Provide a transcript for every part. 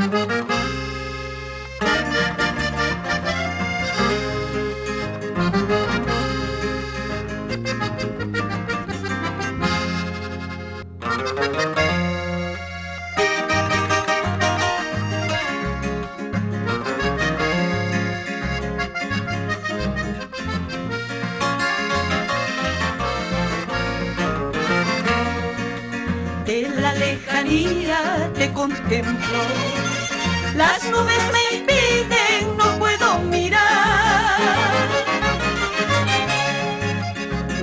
De la lejanía te contemplo, las nubes me impiden, no puedo mirar.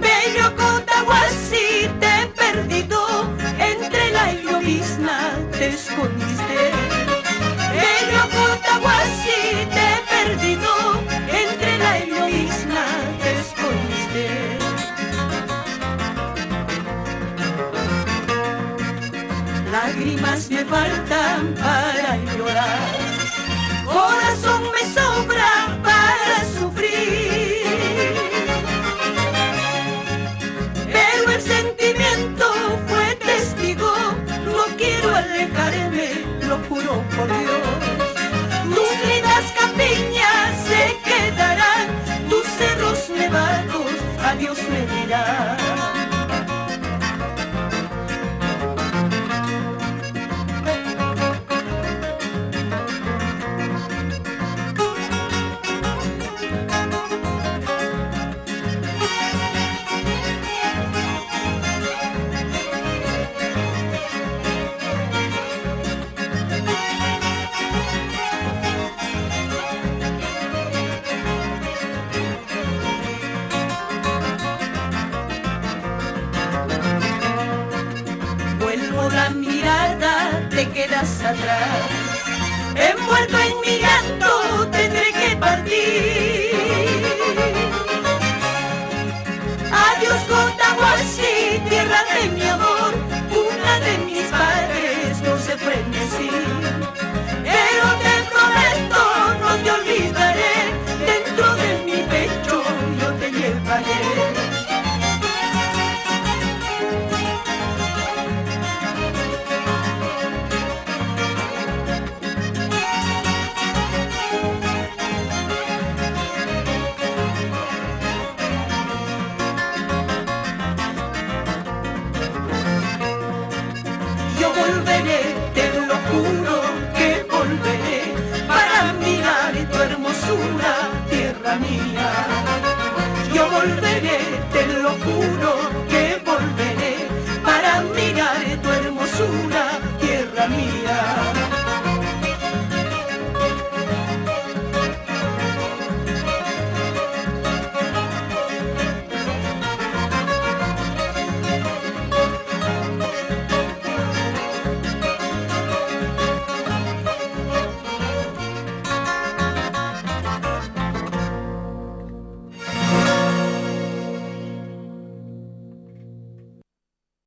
Bello Cotahuasi, te he perdido, entre la llovizna te escondiste. Bello Cotahuasi, te he perdido, entre la llovizna te escondiste. Lágrimas me faltan para llorar, corazón me sobra para sufrir, pero el sentimiento fue testigo, no quiero alejarme, lo juro por Dios. Tus lindas campiñas se quedarán, tus cerros nevados adiós me dirán. La mirada te quedas atrás,